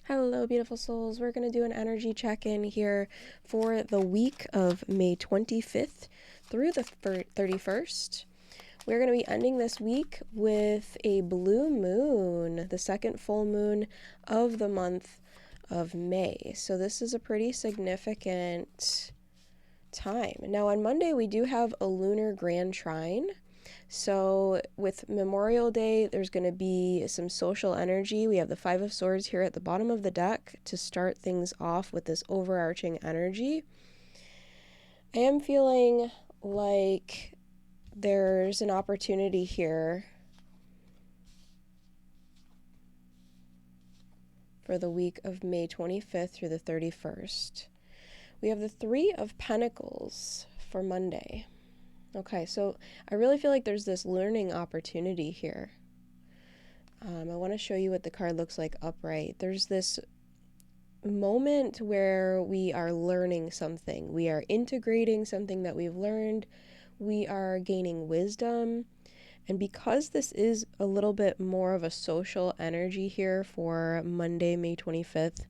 Hello, beautiful souls. We're going to do an energy check-in here for the week of May 25th through the 31st. We're going to be ending this week with a blue moon, the second full moon of the month of May. So this is a pretty significant time. Now on Monday, we do have a lunar grand trine. So with Memorial Day, there's going to be some social energy. We have the Five of Swords here at the bottom of the deck to start things off with this overarching energy. I am feeling like there's an opportunity here for the week of May 25th through the 31st. We have the Three of Pentacles for Monday. Okay, so I really feel like there's this learning opportunity here. I want to show you what the card looks like upright. There's this moment where we are learning something. We are integrating something that we've learned. We are gaining wisdom. And because this is a little bit more of a social energy here for Monday, May 25th,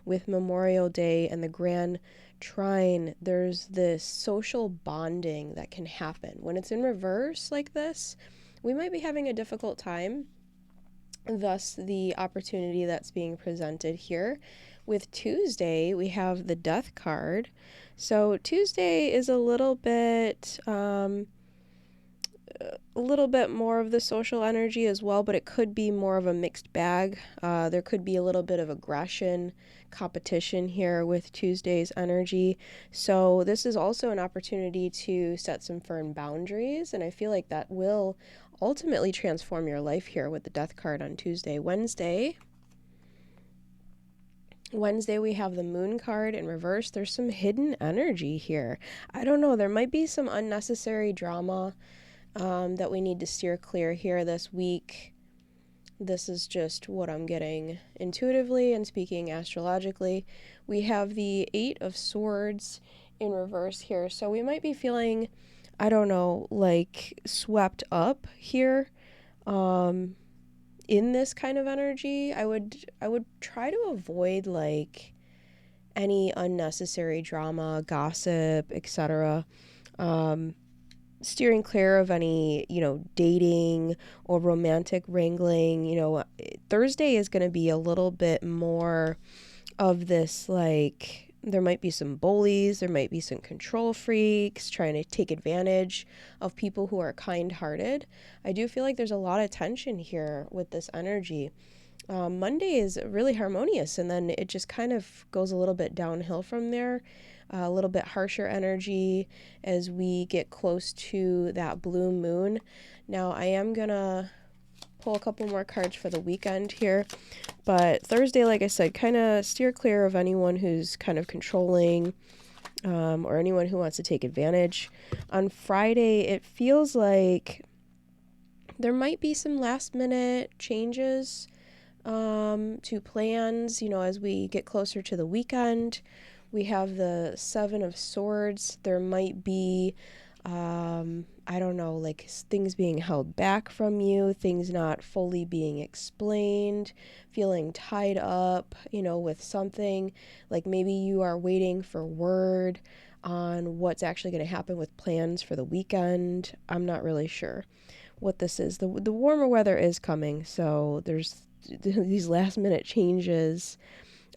with Memorial Day and the Grand Trine, there's this social bonding that can happen. When it's in reverse like this, we might be having a difficult time. Thus, the opportunity that's being presented here. With Tuesday, we have the Death card. So Tuesday is a little bit more of the social energy as well, but it could be more of a mixed bag. There could be a little bit of aggression, competition here with Tuesday's energy. So this is also an opportunity to set some firm boundaries, and I feel like that will ultimately transform your life here with the Death card on Tuesday. Wednesday, we have the Moon card in reverse. There's some hidden energy here. I don't know, there might be some unnecessary drama that we need to steer clear here this week. This is just what I'm getting intuitively and speaking astrologically. We have the Eight of Swords in reverse here. So we might be feeling, I don't know, like swept up here in this kind of energy. I would try to avoid like any unnecessary drama, gossip, etc. Steering clear of any, dating or romantic wrangling. Thursday is going to be a little bit more of this, like, there might be some bullies, there might be some control freaks trying to take advantage of people who are kind-hearted. I do feel like there's a lot of tension here with this energy. Monday is really harmonious, and then it just kind of goes a little bit downhill from there. A little bit harsher energy as we get close to that blue moon. Now, I am going to pull a couple more cards for the weekend here. But Thursday, like I said, kind of steer clear of anyone who's kind of controlling or anyone who wants to take advantage. On Friday, it feels like there might be some last-minute changes to plans, as we get closer to the weekend. We have the Seven of Swords. There might be, I don't know, like things being held back from you, things not fully being explained, feeling tied up, with something. Like maybe you are waiting for word on what's actually going to happen with plans for the weekend. I'm not really sure what this is. The warmer weather is coming, so there's these last minute changes.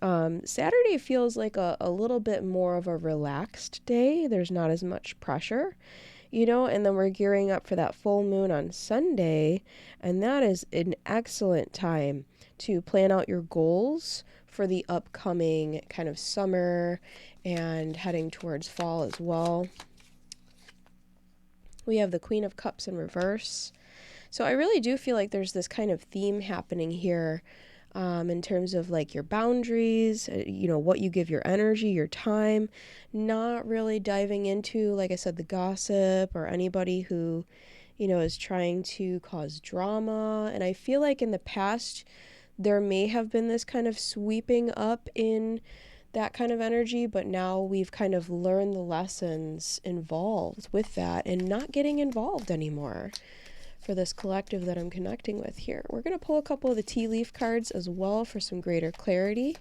Saturday feels like a little bit more of a relaxed day. There's not as much pressure, and then we're gearing up for that full moon on Sunday, and that is an excellent time to plan out your goals for the upcoming kind of summer and heading towards fall as well. We have the Queen of Cups in reverse. So I really do feel like there's this kind of theme happening here in terms of like your boundaries, what you give your energy, your time, not really diving into, like I said, the gossip or anybody who, is trying to cause drama. And I feel like in the past, there may have been this kind of sweeping up in that kind of energy, but now we've kind of learned the lessons involved with that and not getting involved anymore. For this collective that I'm connecting with here. We're going to pull a couple of the tea leaf cards as well for some greater clarity.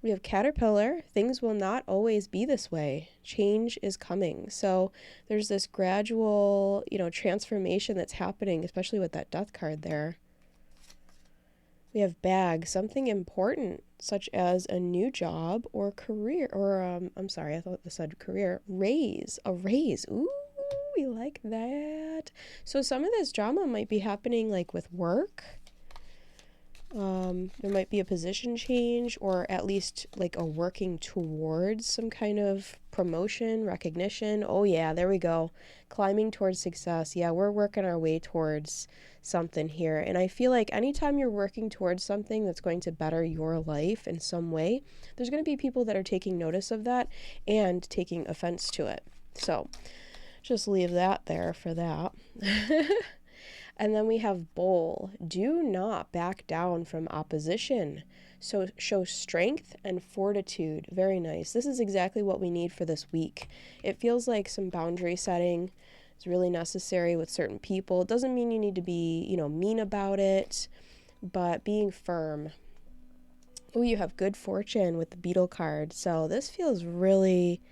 We have Caterpillar. Things will not always be this way. Change is coming. So there's this gradual, transformation that's happening, especially with that death card there. We have Bag, something important, such as a new job or career, or, I'm sorry, I thought this said career. A raise. Ooh, we like that. So some of this drama might be happening like with work. There might be a position change, or at least like a working towards some kind of promotion, recognition. Oh, yeah, there we go. Climbing towards success. Yeah, we're working our way towards something here. And I feel like anytime you're working towards something that's going to better your life in some way, there's going to be people that are taking notice of that and taking offense to it. So just leave that there for that. And then we have Bowl. Do not back down from opposition. So show strength and fortitude. Very nice. This is exactly what we need for this week. It feels like some boundary setting is really necessary with certain people. It doesn't mean you need to be, mean about it, but being firm. Oh, you have good fortune with the beetle card. So this feels really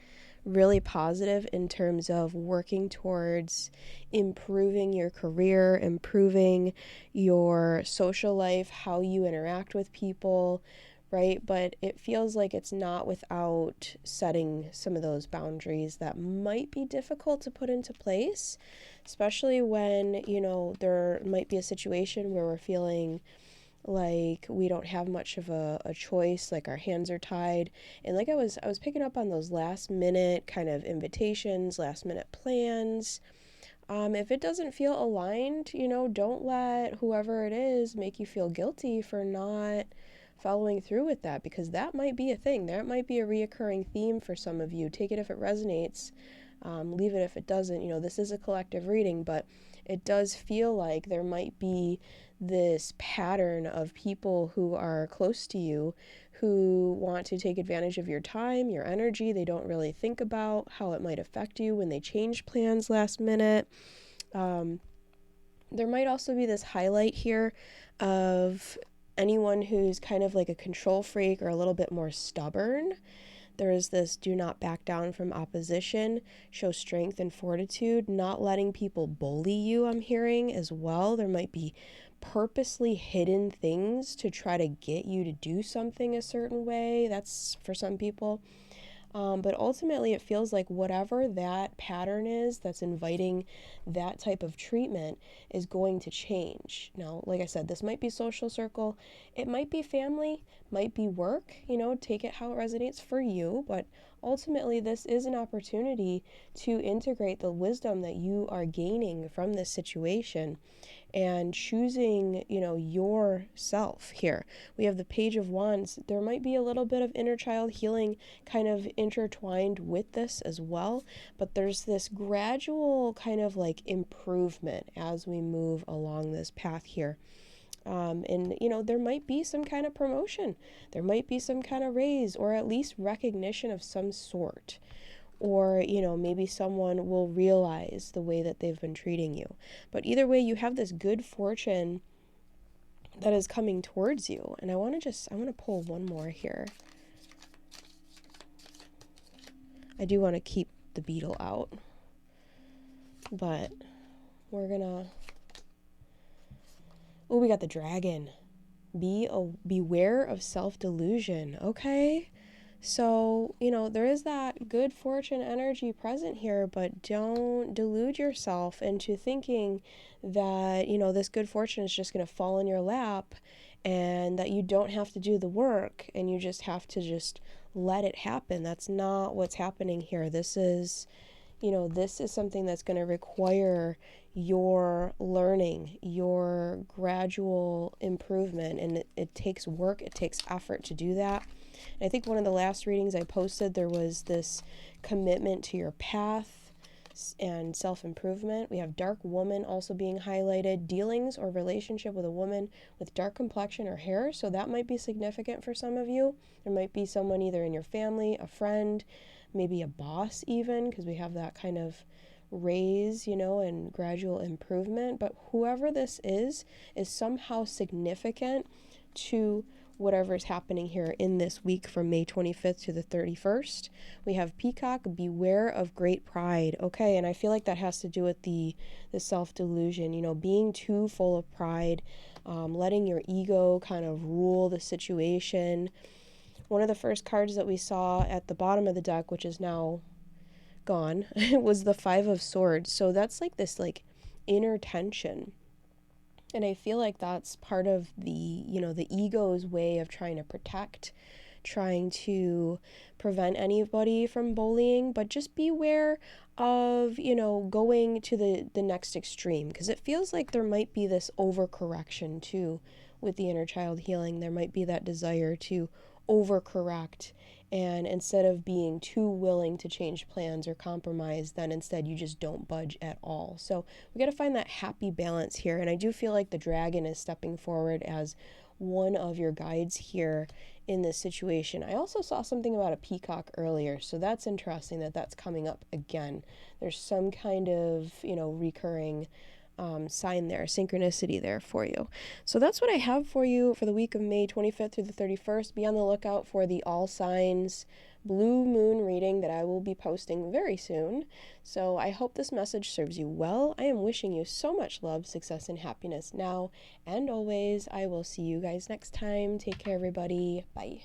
positive in terms of working towards improving your career, improving your social life, how you interact with people, right? But it feels like it's not without setting some of those boundaries that might be difficult to put into place, especially when, there might be a situation where we're feeling like we don't have much of a choice, like our hands are tied. And like I was picking up on those last minute kind of invitations, last minute plans. If it doesn't feel aligned, don't let whoever it is make you feel guilty for not following through with that, because that might be a thing. That might be a reoccurring theme for some of you. Take it if it resonates. Leave it if it doesn't. This is a collective reading, but it does feel like there might be this pattern of people who are close to you who want to take advantage of your time, your energy. They don't really think about how it might affect you when they change plans last minute. There might also be this highlight here of anyone who's kind of like a control freak or a little bit more stubborn. There is this do not back down from opposition, show strength and fortitude, not letting people bully you, I'm hearing as well. There might be purposely hidden things to try to get you to do something a certain way. That's for some people. But ultimately, it feels like whatever that pattern is that's inviting that type of treatment is going to change. Now, like I said, this might be social circle, it might be family, might be work, take it how it resonates for you. But ultimately, this is an opportunity to integrate the wisdom that you are gaining from this situation and choosing, yourself here. We have the Page of Wands. There might be a little bit of inner child healing kind of intertwined with this as well, but there's this gradual kind of like improvement as we move along this path here. And, there might be some kind of promotion. There might be some kind of raise, or at least recognition of some sort. Or, maybe someone will realize the way that they've been treating you. But either way, you have this good fortune that is coming towards you. And I want to pull one more here. I do want to keep the beetle out, but we're gonna, oh, we got the dragon. Beware of self-delusion. Okay. So, there is that good fortune energy present here, but don't delude yourself into thinking that, this good fortune is just going to fall in your lap and that you don't have to do the work and you just have to just let it happen. That's not what's happening here. This is something that's going to require your learning, your gradual improvement, and it takes work, it takes effort to do that. And I think one of the last readings I posted, there was this commitment to your path and self-improvement. We have dark woman also being highlighted, dealings or relationship with a woman with dark complexion or hair. So that might be significant for some of you. There might be someone either in your family, a friend, maybe a boss even, because we have that kind of raise, and gradual improvement. But whoever this is somehow significant to whatever's happening here in this week from May 25th to the 31st. We have Peacock, beware of great pride. Okay, and I feel like that has to do with the self-delusion, you know, being too full of pride, letting your ego kind of rule the situation. One of the first cards that we saw at the bottom of the deck, which is now gone, was the Five of Swords. So that's like this like inner tension. And I feel like that's part of the, you know, the ego's way of trying to protect, trying to prevent anybody from bullying, but just beware of, you know, going to the next extreme, because it feels like there might be this overcorrection too with the inner child healing. There might be that desire to overcorrect, and instead of being too willing to change plans or compromise, then instead you just don't budge at all. So we got to find that happy balance here, and I do feel like the dragon is stepping forward as one of your guides here in this situation. I also saw something about a peacock earlier, so that's interesting that that's coming up again. There's some kind of, you know, recurring sign there, synchronicity there for you. So that's what I have for you for the week of May 25th through the 31st. Be on the lookout for the All Signs Blue Moon reading that I will be posting very soon. So I hope this message serves you well. I am wishing you so much love, success, and happiness now and always. I will see you guys next time. Take care, everybody. Bye.